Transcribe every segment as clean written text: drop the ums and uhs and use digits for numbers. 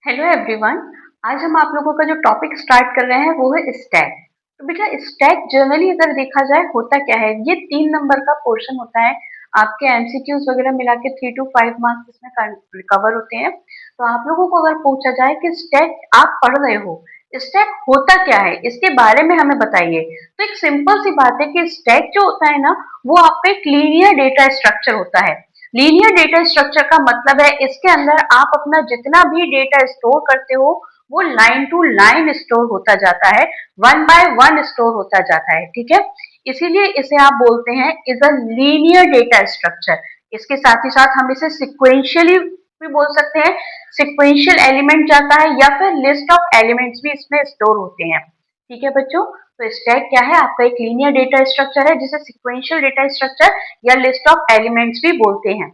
Hello everyone. आज हम आप लोगों का जो टॉपिक स्टार्ट कर रहे हैं वो है स्टैक। तो बेटा स्टैक जनरली अगर देखा जाए होता क्या है, ये 3 नंबर का पोर्शन होता है। आपके एमसीक्यूज वगैरह मिला के 3 to 5 मार्क्स इसमें रिकवर होते हैं। तो आप लोगों को अगर पूछा जाए कि स्टैक आप पढ़ रहे हो, स्टैक होता क्या है, इसके बारे में हमें बताइए। तो एक सिंपल सी बात है कि स्टैक जो होता है ना, वो आपका एक लीनियर डेटा स्ट्रक्चर होता है। लीनियर डेटा स्ट्रक्चर का मतलब है इसके अंदर आप अपना जितना भी डेटा स्टोर करते हो वो लाइन टू लाइन स्टोर होता जाता है, वन बाय वन स्टोर होता जाता है। ठीक है, इसीलिए इसे आप बोलते हैं is a linear data structure. इसके साथ ही साथ हम इसे सिक्वेंशियली भी बोल सकते हैं। सिक्वेंशियल एलिमेंट जाता है या फिर लिस्ट ऑफ एलिमेंट्स भी इसमें स्टोर होते हैं। ठीक है बच्चों, तो स्टैक क्या है, आपका एक लीनियर डेटा स्ट्रक्चर है जिसे सिक्वेंशियल डेटा स्ट्रक्चर या लिस्ट ऑफ एलिमेंट्स भी बोलते हैं।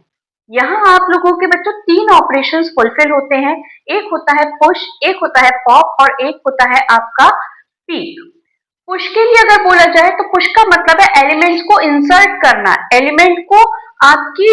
यहाँ आप लोगों के बच्चों 3 ऑपरेशंस फुलफिल होते हैं। एक होता है पुश, एक होता है पॉप और एक होता है आपका पीक। पुश के लिए अगर बोला जाए तो पुश का मतलब है एलिमेंट्स को इंसर्ट करना, एलिमेंट को आपकी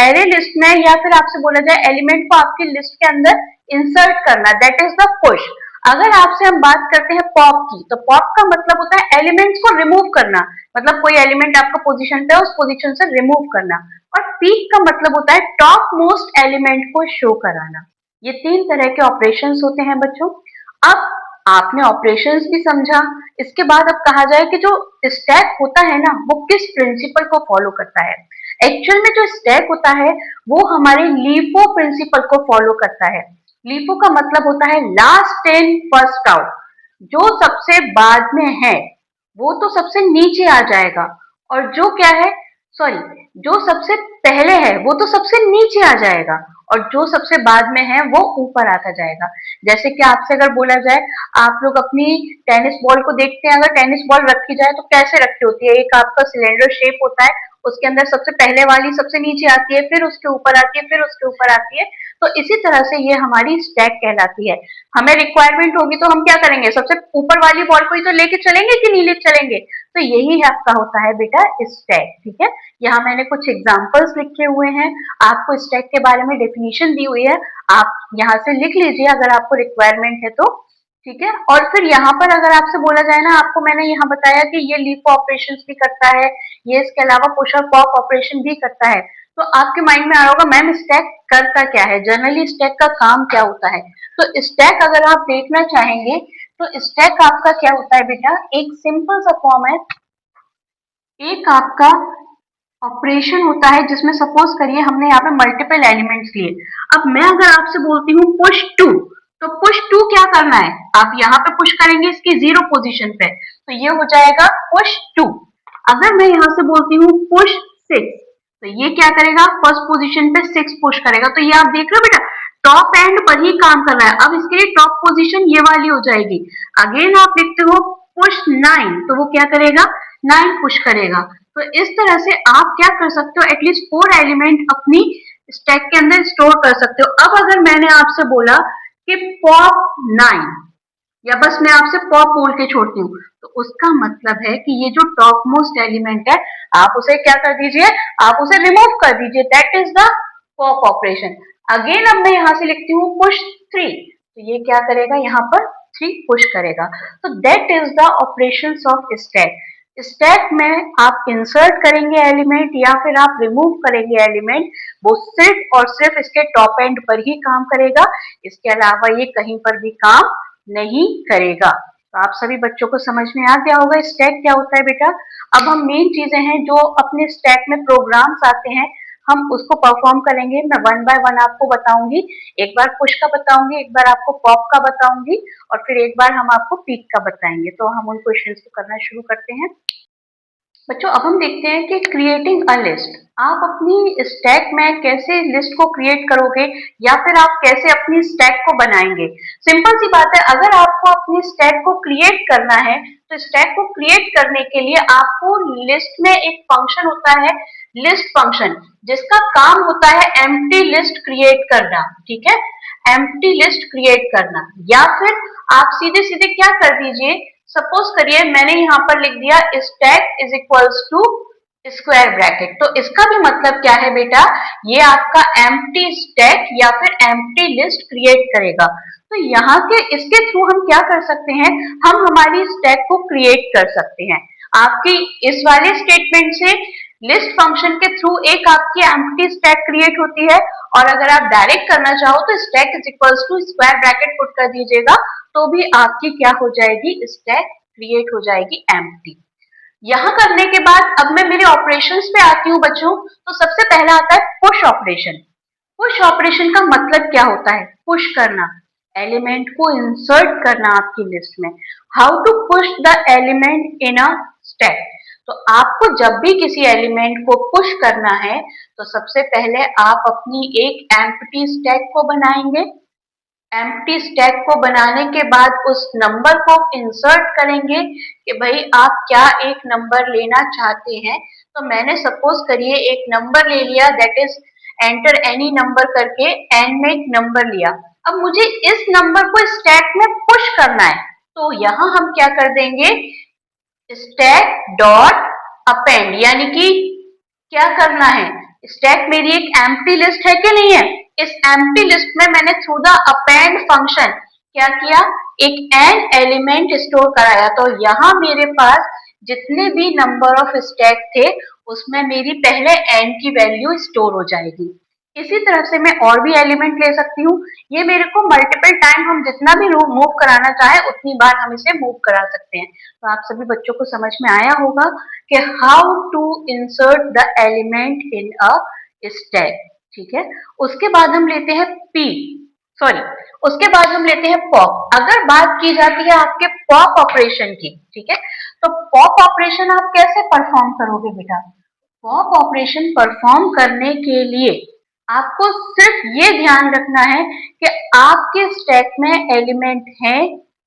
एरे लिस्ट में या फिर आपसे बोला जाए एलिमेंट को आपकी लिस्ट के अंदर इंसर्ट करना, दैट इज द पुश। अगर आपसे हम बात करते हैं पॉप की, तो पॉप का मतलब होता है एलिमेंट्स को रिमूव करना, मतलब कोई एलिमेंट आपका पोजीशन पे है उस पोजीशन से रिमूव करना। और पीक का मतलब होता है टॉप मोस्ट एलिमेंट को शो कराना। ये 3 तरह के ऑपरेशंस होते हैं बच्चों। अब आपने ऑपरेशंस भी समझा, इसके बाद अब कहा जाए कि जो स्टैक होता है ना वो किस प्रिंसिपल को फॉलो करता है। एक्चुअल में जो स्टैक होता है वो हमारे लीफो प्रिंसिपल को फॉलो करता है। लीफो का मतलब होता है लास्ट इन फर्स्ट आउट। जो सबसे बाद में है वो तो सबसे नीचे आ जाएगा, और जो क्या है, सॉरी, जो सबसे पहले है वो तो सबसे नीचे आ जाएगा, और जो सबसे बाद में है वो ऊपर आता जाएगा। जैसे कि आपसे अगर बोला जाए, आप लोग अपनी टेनिस बॉल को देखते हैं, अगर टेनिस बॉल रखी जाए तो कैसे रखी होती है, एक आपका सिलेंडर शेप होता है, उसके अंदर सबसे पहले वाली सबसे नीचे आती है, फिर उसके ऊपर आती है, फिर उसके ऊपर आती है। तो इसी तरह से ये हमारी स्टैक कहलाती है। हमें रिक्वायरमेंट होगी तो हम क्या करेंगे, सबसे ऊपर वाली बॉल को ही तो लेके चलेंगे कि नीचे चलेंगे। तो यही आपका होता है बेटा स्टैक। ठीक है, यहाँ मैंने कुछ एग्जांपल्स लिखे हुए हैं, आपको स्टैक के बारे में डेफिनेशन दी हुई है, आप यहाँ से लिख लीजिए अगर आपको रिक्वायरमेंट है तो। ठीक है, और फिर यहाँ पर अगर आपसे बोला जाए ना, आपको मैंने यहाँ बताया कि ये लीफ ऑपरेशन भी करता है, ये इसके अलावा पुश और पॉप ऑपरेशन भी करता है। तो आपके माइंड में आ रहा होगा मैम स्टैक करता क्या है, जनरली स्टैक का काम क्या होता है। तो स्टैक अगर आप देखना चाहेंगे तो स्टैक आपका क्या होता है बेटा, एक सिंपल सा फॉर्म है। एक आपका ऑपरेशन होता है जिसमें सपोज करिए हमने यहाँ पे मल्टीपल एलिमेंट्स लिए। अब मैं अगर आपसे बोलती हूँ पुश टू, तो पुश टू क्या करना है, आप यहाँ पे पुश करेंगे इसकी 0 पोजीशन पे, तो ये हो जाएगा पुश टू। अगर मैं यहाँ से बोलती हूँ पुश सिक्स, तो ये क्या करेगा, फर्स्ट पोजीशन पे 6 पुश करेगा। तो ये आप देख रहे हो बेटा टॉप एंड पर ही काम कर रहा है। अब इसके लिए टॉप पोजीशन ये वाली हो जाएगी। अगेन आप लिखते हो पुश 9, तो वो क्या करेगा, 9 पुश करेगा। तो इस तरह से आप क्या कर सकते हो, एटलीस्ट 4 एलिमेंट अपनी स्टैक के अंदर स्टोर कर सकते हो। अब अगर मैंने आपसे बोला कि पॉप 9, या बस मैं आपसे पॉप बोल के छोड़ती हूँ, तो उसका मतलब है कि ये जो टॉप मोस्ट एलिमेंट है आप उसे क्या कर दीजिए, आप उसे रिमूव कर दीजिए, that is the pop operation. Again अब मैं यहाँ से लिखती हूँ पुश 3, तो ये क्या करेगा, यहाँ पर 3 पुश करेगा। तो that is the operation of stack. Stack में आप इंसर्ट करेंगे एलिमेंट या फिर आप रिमूव करेंगे एलिमेंट, वो सिर्फ और सिर्फ इसके टॉप एंड पर ही काम करेगा, इसके अलावा ये कहीं पर भी काम नहीं करेगा। तो आप सभी बच्चों को समझ में आ गया होगा स्टैक क्या होता है बेटा। अब हम मेन चीजें हैं जो अपने स्टैक में प्रोग्राम्स आते हैं, हम उसको परफॉर्म करेंगे। मैं वन बाय वन आपको बताऊंगी, एक बार पुश का बताऊंगी, एक बार आपको पॉप का बताऊंगी, और फिर एक बार हम आपको पीक का बताएंगे। तो हम उन क्वेश्चंस को करना शुरू करते हैं। बच्चों अब हम देखते हैं कि क्रिएटिंग अ लिस्ट, आप अपनी स्टैक में कैसे लिस्ट को क्रिएट करोगे या फिर आप कैसे अपनी स्टैक को बनाएंगे। सिंपल सी बात है, अगर आपको अपनी स्टैक को क्रिएट करना है तो स्टैक को क्रिएट करने के लिए आपको लिस्ट में एक फंक्शन होता है, लिस्ट फंक्शन, जिसका काम होता है एम्प्टी लिस्ट क्रिएट करना। ठीक है, एम्प्टी लिस्ट क्रिएट करना, या फिर आप सीधे सीधे क्या कर दीजिए, सपोज करिए मैंने यहाँ पर लिख दिया stack is equals to square bracket. तो इसका भी मतलब क्या है बेटा, ये आपका एम्प्टी स्टैक या फिर एम्प्टी लिस्ट क्रिएट करेगा। तो यहाँ के इसके थ्रू हम क्या कर सकते हैं, हम हमारी स्टैक को क्रिएट कर सकते हैं। आपकी इस वाले स्टेटमेंट से लिस्ट फंक्शन के थ्रू एक आपकी एम्प्टी स्टैक क्रिएट होती है, और अगर आप डायरेक्ट करना चाहो तो stack is equals to square bracket put कर दीजिएगा, तो भी आपकी क्या हो जाएगी, स्टैक क्रिएट हो जाएगी एम्प्टी। यहाँ करने के बाद अब मैं मेरे ऑपरेशंस पे आती हूँ बच्चों। तो सबसे पहला आता है पुश ऑपरेशन। पुश ऑपरेशन का मतलब क्या होता है, पुश करना, एलिमेंट को इंसर्ट करना आपकी लिस्ट में। How to push the element in a stack. तो आपको जब भी किसी एलिमेंट को पुश करना है तो सबसे पहले आप अपनी एक एम्प्टी स्टैक को बनाएंगे। एम्प्टी स्टैक को बनाने के बाद उस नंबर को इंसर्ट करेंगे कि भाई आप क्या एक नंबर लेना चाहते हैं। तो मैंने सपोज करिए एक नंबर ले लिया, that is enter any number करके एंड में एक नंबर लिया। अब मुझे इस नंबर को स्टैक में पुश करना है, तो यहाँ हम क्या कर देंगे, स्टैक डॉट अपेंड, यानी कि क्या करना है, स्टैक मेरी एक एम्प्टी लिस्ट है कि नहीं है, इस एम्प्टी लिस्ट में मैंने थ्रू द अपेंड फंक्शन क्या किया, एक एंड एलिमेंट स्टोर कराया। तो यहाँ मेरे पास जितने भी नंबर ऑफ स्टैक थे उसमें मेरी पहले एंड की वैल्यू स्टोर हो जाएगी। इसी तरह से मैं और भी एलिमेंट ले सकती हूँ, ये मेरे को मल्टीपल टाइम हम जितना भी मूव कराना चाहे उतनी बार हम इसे मूव करा सकते हैं। तो आप सभी बच्चों को समझ में आया होगा कि how to insert the element in a stack. ठीक है, उसके बाद हम लेते हैं उसके बाद हम लेते हैं पॉप। अगर बात की जाती है आपके पॉप ऑपरेशन की, ठीक है, तो पॉप ऑपरेशन आप कैसे परफॉर्म करोगे बेटा। पॉप ऑपरेशन परफॉर्म करने के लिए आपको सिर्फ ये ध्यान रखना है कि आपके स्टैक में एलिमेंट है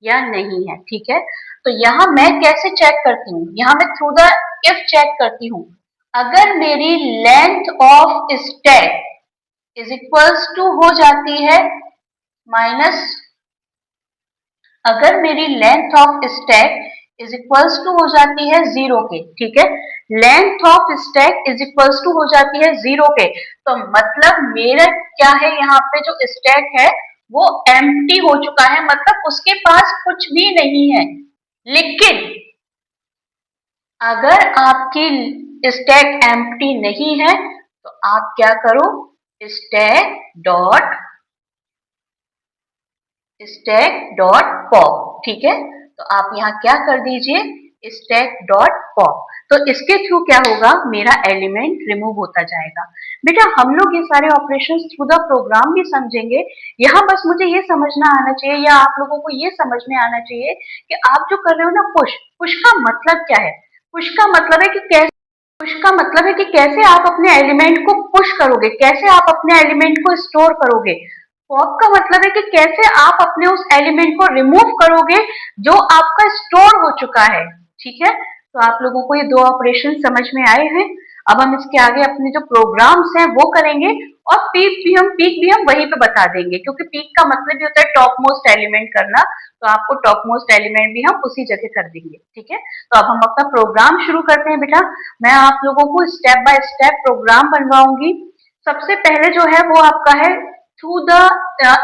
या नहीं है। ठीक है, तो यहाँ मैं कैसे चेक करती हूँ, यहाँ मैं थ्रू द इफ चेक करती हूँ। अगर मेरी length of stack is equals to हो जाती है माइनस, अगर मेरी length of stack is equals to हो जाती है 0 के, ठीक है, length of stack is equals to हो जाती है 0 के, तो मतलब मेरा क्या है, यहाँ पे जो स्टैक है वो एम्प्टी हो चुका है, मतलब उसके पास कुछ भी नहीं है। लेकिन अगर आपकी स्टैक एम्प्टी नहीं है तो आप क्या करो, स्टैक डॉट पॉप। ठीक है, तो आप यहाँ क्या कर दीजिए, स्टैक डॉट पॉप। तो इसके थ्रू क्या होगा, मेरा एलिमेंट रिमूव होता जाएगा। बेटा हम लोग ये सारे ऑपरेशंस थ्रू द प्रोग्राम भी समझेंगे। यहाँ बस मुझे ये समझना आना चाहिए, या आप लोगों को ये समझ में आना चाहिए कि आप जो कर रहे हो ना पुश, पुश का मतलब क्या है। पुश का मतलब है कि कैसे, पुश का मतलब है कि कैसे आप अपने एलिमेंट को पुश करोगे, कैसे आप अपने एलिमेंट को स्टोर करोगे। पॉप का मतलब है कि कैसे आप अपने उस एलिमेंट को रिमूव करोगे जो आपका स्टोर हो चुका है। ठीक है, तो आप लोगों को ये दो ऑपरेशन समझ में आए हैं। अब हम इसके आगे अपने जो प्रोग्राम्स हैं वो करेंगे, और पीक भी हम वहीं पे बता देंगे, क्योंकि पीक का मतलब भी होता है टॉप मोस्ट एलिमेंट करना। तो आपको टॉप मोस्ट एलिमेंट भी हम उसी जगह कर देंगे। ठीक है, तो अब हम अपना प्रोग्राम शुरू करते हैं। बेटा मैं आप लोगों को स्टेप बाय स्टेप प्रोग्राम बनवाऊंगी। सबसे पहले जो है वो आपका है थ्रू द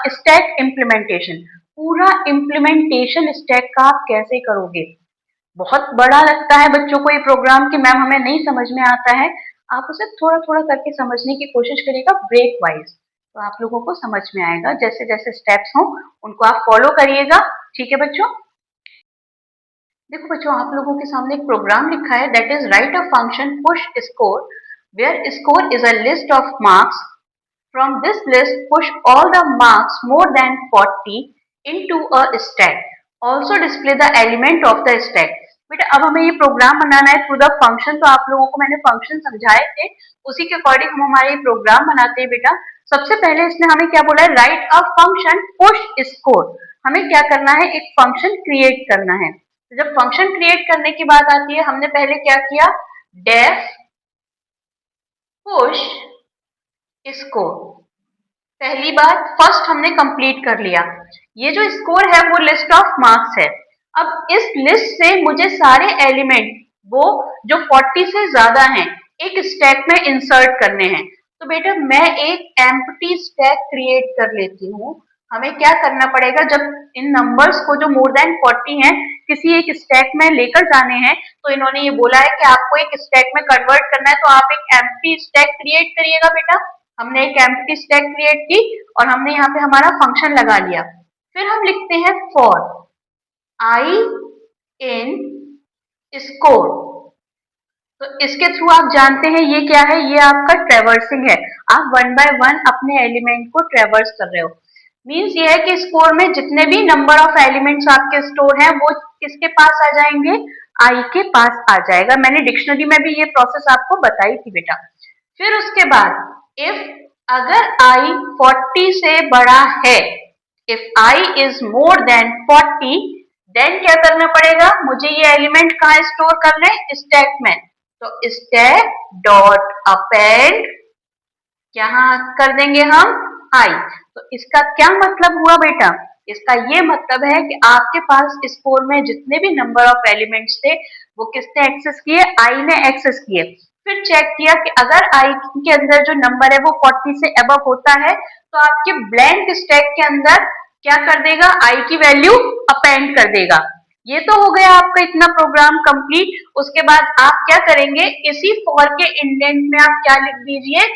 स्टैक इम्प्लीमेंटेशन। पूरा इम्प्लीमेंटेशन स्टैक का आप कैसे करोगे, बहुत बड़ा लगता है बच्चों को ये प्रोग्राम कि मैम हमें नहीं समझ में आता है। आप उसे थोड़ा थोड़ा करके समझने की कोशिश करिएगा ब्रेक वाइज, तो आप लोगों को समझ में आएगा। जैसे जैसे स्टेप्स हों उनको आप फॉलो करिएगा। ठीक है बच्चों, देखो बच्चों आप लोगों के सामने एक प्रोग्राम लिखा है, that is write a function push score where score is a list of marks. From this list, push all the marks more than 40 into a stack. Also display the element of the stack. बेटा अब हमें ये programme बनाना है through the function. तो आप लोगों को मैंने फंक्शन समझाए थे, उसी के अकॉर्डिंग हम हमारे ये प्रोग्राम बनाते हैं। बेटा सबसे पहले इसने हमें क्या बोला है, write a function push score. हमें क्या करना है, एक फंक्शन क्रिएट करना है। तो जब फंक्शन क्रिएट करने की बात आती है, हमने पहले क्या किया, डेफ पुश स्कोर। पहली बात फर्स्ट हमने कंप्लीट कर लिया। ये जो स्कोर है वो लिस्ट ऑफ मार्क्स है। अब इस लिस्ट से मुझे सारे एलिमेंट वो जो 40 से ज्यादा हैं एक स्टैक में इंसर्ट करने हैं। तो बेटा मैं एक एम्प्टी स्टैक क्रिएट कर लेती हूँ। हमें क्या करना पड़ेगा, जब इन नंबर्स को जो मोर देन 40 हैं किसी एक स्टैक में लेकर जाने हैं, तो इन्होंने ये बोला है कि आपको एक स्टैक में कन्वर्ट करना है, तो आप एक एम्प्टी स्टैक क्रिएट करिएगा बेटा। हमने एक एम्प्टी स्टैक क्रिएट की और हमने यहाँ पे हमारा फंक्शन लगा लिया। फिर हम लिखते हैं फॉर आई इन स्कोर। तो इसके थ्रू आप जानते हैं ये क्या है, ये आपका ट्रेवर्सिंग है। आप वन बाय वन अपने एलिमेंट को ट्रेवर्स कर रहे हो। मीन्स ये है कि स्कोर में जितने भी नंबर ऑफ एलिमेंट्स आपके स्टोर हैं वो किसके पास आ जाएंगे, आई के पास आ जाएगा। मैंने डिक्शनरी में भी ये प्रोसेस आपको बताई थी बेटा। फिर उसके बाद इफ अगर आई 40 से बड़ा है, if I is more than 40, then क्या करना पड़ेगा, मुझे ये एलिमेंट कहाँ स्टोर करना है, स्टैक में। तो स्टैक डॉट अपेंड यहाँ कर देंगे हम आई। तो इसका क्या मतलब हुआ बेटा, इसका ये मतलब है कि आपके पास स्कोर में जितने भी नंबर ऑफ एलिमेंट्स थे वो किसने एक्सेस किए, आई ने एक्सेस किए। फिर चेक किया कि अगर आई के अंदर जो नंबर है वो 40 से अबव होता है तो आपके ब्लैंक स्टैक के अंदर क्या कर देगा, आई की वैल्यू अपेंड कर देगा। ये तो हो गया आपका इतना प्रोग्राम कंप्लीट। उसके बाद आप क्या करेंगे, इसी फॉर के इंडेंट में आप क्या लिख दीजिए,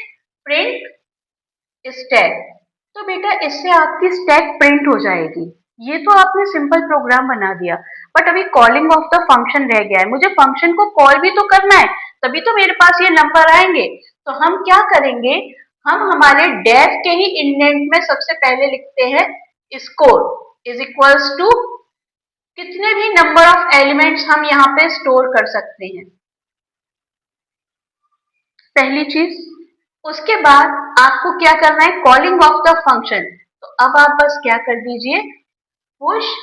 प्रिंट स्टैक। तो बेटा इससे आपकी स्टैक प्रिंट हो जाएगी। ये तो आपने सिंपल प्रोग्राम बना दिया, बट अभी कॉलिंग ऑफ द फंक्शन रह गया है। मुझे फंक्शन को कॉल भी तो करना है, तभी तो मेरे पास ये नंबर आएंगे। तो हम क्या करेंगे, हम हमारे डेफ के ही इंडेंट में सबसे पहले लिखते हैं स्कोर इज इक्वल्स टू कितने भी नंबर ऑफ एलिमेंट्स हम यहाँ पे स्टोर कर सकते हैं, पहली चीज। उसके बाद आपको क्या करना है, कॉलिंग ऑफ द फंक्शन। तो अब आप बस क्या कर दीजिए, पुश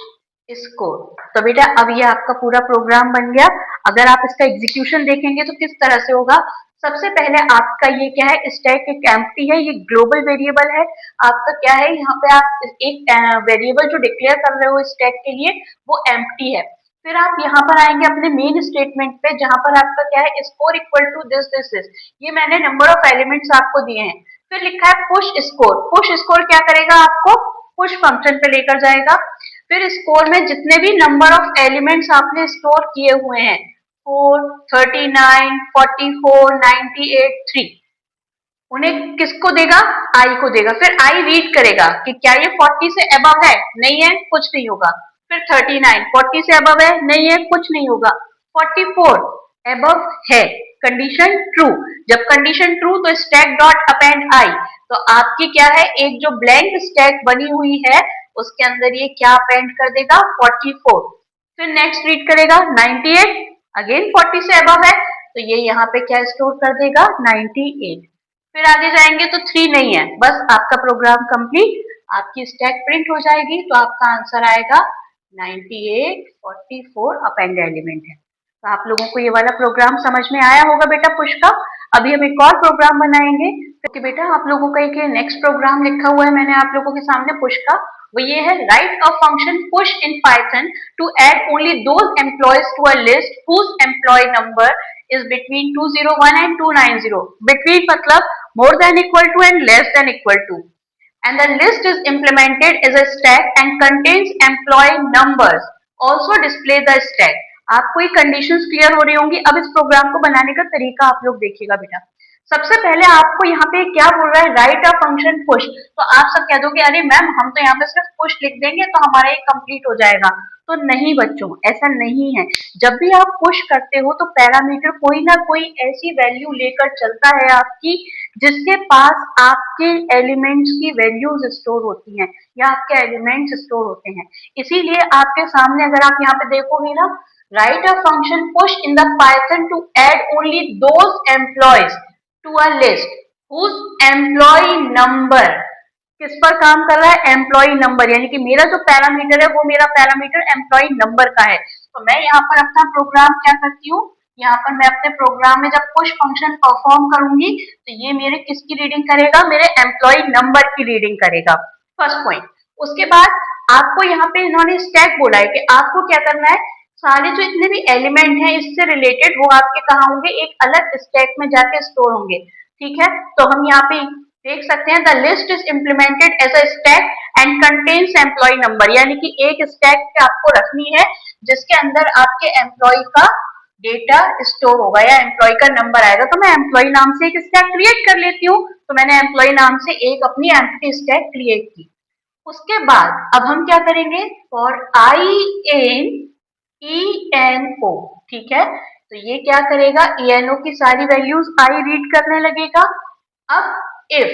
स्कोर। तो बेटा अब ये आपका पूरा प्रोग्राम बन गया। अगर आप इसका एग्जीक्यूशन देखेंगे तो किस तरह से होगा, सबसे पहले आपका ये क्या है, स्टैक एक एम्प्टी है, ये ग्लोबल वेरिएबल है। आपका क्या है, यहाँ पे आप एक वेरिएबल जो डिक्लेयर कर रहे हो स्टैक के लिए वो एम्प्टी है। फिर आप यहाँ पर आएंगे अपने मेन स्टेटमेंट पे, जहां पर आपका क्या है, score equal to this this this. ये मैंने नंबर ऑफ एलिमेंट्स आपको दिए हैं। फिर लिखा है पुश स्कोर। पुश स्कोर क्या करेगा, आपको पुश फंक्शन पे लेकर जाएगा। फिर स्कोर में जितने भी नंबर ऑफ एलिमेंट्स आपने स्टोर किए हुए हैं, 4, 39, 44, 98, 3, उन्हें किसको देगा, आई को देगा। फिर आई रीड करेगा कि क्या ये 40 से अबव है, नहीं है, कुछ नहीं होगा। फिर 39, 40 से अबव है, नहीं है, कुछ नहीं होगा। 44 अबव है, कंडीशन ट्रू। जब कंडीशन ट्रू तो स्टैक डॉट अपेंड आई। तो आपकी क्या है, एक जो ब्लैंक स्टैक बनी हुई है उसके अंदर ये क्या अपेंड कर देगा, 44। फिर नेक्स्ट रीड करेगा 98, अगेन 40 से अबव है तो ये यहाँ पे क्या स्टोर कर देगा, 98। फिर आगे जाएंगे तो 3 नहीं है, बस आपका प्रोग्राम कंप्लीट, आपकी स्टैक प्रिंट हो जाएगी। तो आपका आंसर आएगा 98, 44 अपेंड एलिमेंट है। तो आप लोगों को ये वाला प्रोग्राम समझ में आया होगा बेटा पुश का। अभी हम एक और प्रोग्राम बनाएंगे, क्योंकि बेटा आप लोगों का एक नेक्स्ट प्रोग्राम लिखा हुआ है मैंने आप लोगों के सामने पुश का। वो ये है, write a function push in Python to add only those employees to a list whose employee number is between 201 and 290. Between मतलब more than equal to and less than equal to. And the list is implemented as a stack and contains employee numbers. Also display the stack. आपको ये conditions clear हो रही होंगी। अब इस programme को बनाने का तरीका आप लोग देखिएगा बेटा। सबसे पहले आपको यहाँ पे क्या बोल रहा है, राइट अ फंक्शन पुश। तो आप सब कह दोगे अरे मैम हम तो यहाँ पे सिर्फ पुश लिख देंगे तो हमारा ये कंप्लीट हो जाएगा। तो नहीं बच्चों, ऐसा नहीं है। जब भी आप पुश करते हो तो पैरामीटर कोई ना कोई ऐसी वैल्यू लेकर चलता है आपकी, जिसके पास आपके एलिमेंट्स की वैल्यूज स्टोर होती हैं या आपके एलिमेंट्स स्टोर होते हैं। इसीलिए आपके सामने अगर आप यहाँ पे देखोगे ना, write a function push in the Python to add only those employees to a list whose employee number, किस पर काम कर रहा है, एम्प्लॉय नंबर। यानी कि मेरा जो पैरामीटर है वो मेरा पैरामीटर एम्प्लॉय नंबर का है। तो मैं यहाँ पर अपना प्रोग्राम क्या करती हूँ, यहाँ पर मैं अपने प्रोग्राम में जब पुश फंक्शन परफॉर्म करूंगी तो ये मेरे किसकी रीडिंग करेगा, मेरे एम्प्लॉय नंबर की रीडिंग करेगा। First point. उसके बाद आपको यहाँ पे इन्होंने स्टैक बोला है कि आपको क्या करना है, सारे जो इतने भी एलिमेंट हैं इससे रिलेटेड वो आपके कहाँ होंगे, एक अलग स्टैक में जाके स्टोर होंगे। ठीक है, तो हम यहाँ पे देख सकते हैं the list is implemented as a stack and contains employee number, यानी कि एक स्टैक पे आपको रखनी है जिसके अंदर आपके एम्प्लॉय का डेटा स्टोर होगा या एम्प्लॉय का नंबर आएगा। तो मैं एम्प्लॉय नाम से एक स्टैक क्रिएट कर लेती हूँ। तो मैंने एम्प्लॉय नाम से एक अपनी एम्प्टी स्टैक क्रिएट की। उसके बाद अब हम क्या करेंगे, for I N E N O, ठीक है, तो ये क्या करेगा, ई एन ओ की सारी वैल्यूज आई रीड करने लगेगा। अब इफ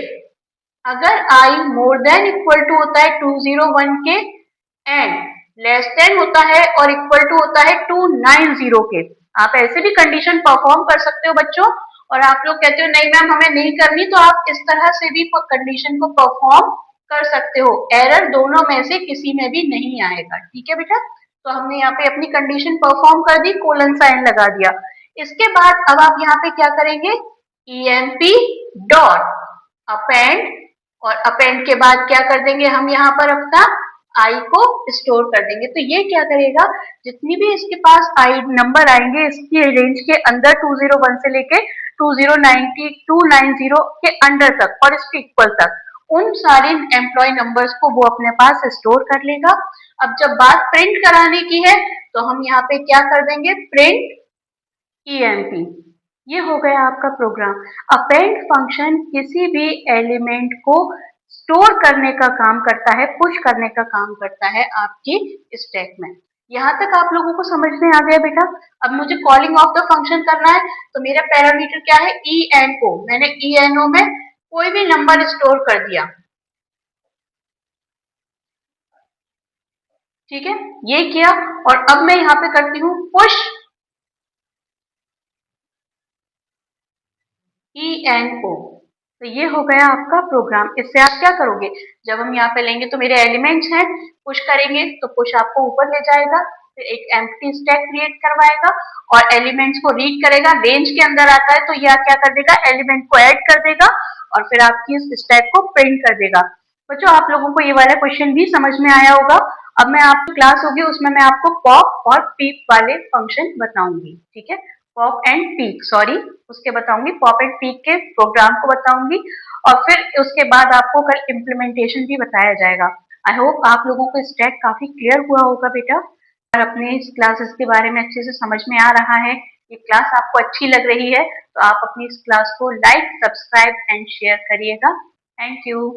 अगर आई मोर देन इक्वल टू होता है 201 के एंड लेस देन होता है और इक्वल टू होता है 290 के, आप ऐसे भी कंडीशन परफॉर्म कर सकते हो बच्चों। और आप लोग कहते हो नहीं मैम हमें नहीं करनी, तो आप इस तरह से भी कंडीशन को परफॉर्म कर सकते हो। एरर दोनों में से किसी में भी नहीं आएगा। ठीक है बेटा, तो हमने यहाँ पे अपनी कंडीशन परफॉर्म कर दी, कोलन साइन लगा दिया। इसके बाद अब आप यहाँ पे क्या करेंगे, emp डॉट अपेंड, और अपेंड के बाद क्या कर देंगे हम यहाँ पर अपना आई को स्टोर कर देंगे। तो ये क्या करेगा, जितनी भी इसके पास आई नंबर आएंगे इसकी रेंज के अंदर 201 से लेके 290 के अंडर तक और इसके इक्वल तक, उन सारे एम्प्लॉय नंबर्स को वो अपने पास स्टोर कर लेगा। अब जब बात प्रिंट कराने की है तो हम यहाँ पे क्या कर देंगे, प्रिंट ईएमपी। ये हो गया आपका प्रोग्राम। अपेंड फंक्शन किसी भी एलिमेंट को स्टोर करने का काम करता है, पुश करने का काम करता है आपकी स्टैक में। यहाँ तक आप लोगों को समझ में आ गया बेटा। अब मुझे कॉलिंग ऑफ द फंक्शन करना है, तो मेरा पैरामीटर क्या है, ई एन ओ। मैंने ई एन ओ में कोई भी नंबर स्टोर कर दिया। ठीक है, ये किया, और अब मैं यहाँ पे करती हूँ पुश ई एन ओ। तो ये हो गया आपका प्रोग्राम। इससे आप क्या करोगे, जब हम यहाँ पे लेंगे तो मेरे एलिमेंट्स हैं, पुश करेंगे तो पुश आपको ऊपर ले जाएगा, फिर एक एम्प्टी स्टैक क्रिएट करवाएगा और एलिमेंट्स को रीड करेगा। रेंज के अंदर आता है तो यह क्या कर देगा, एलिमेंट को ऐड कर देगा और फिर आपकी इस स्टैक को प्रिंट कर देगा। बच्चों आप लोगों को ये वाला क्वेश्चन भी समझ में आया होगा। अब मैं आपकी क्लास होगी उसमें मैं आपको पॉप और पीप वाले फंक्शन बताऊंगी। ठीक है, पॉप एंड पीक, सॉरी, उसके बताऊंगी, पॉप एंड पीक के प्रोग्राम को बताऊंगी और फिर उसके बाद आपको कल इम्प्लीमेंटेशन भी बताया जाएगा। आई होप आप लोगों को स्टैक काफी क्लियर हुआ होगा बेटा, और अपने इस क्लासेस के बारे में अच्छे से समझ में आ रहा है। ये क्लास आपको अच्छी लग रही है तो आप अपनी इस क्लास को लाइक, सब्सक्राइब एंड शेयर करिएगा। Thank you.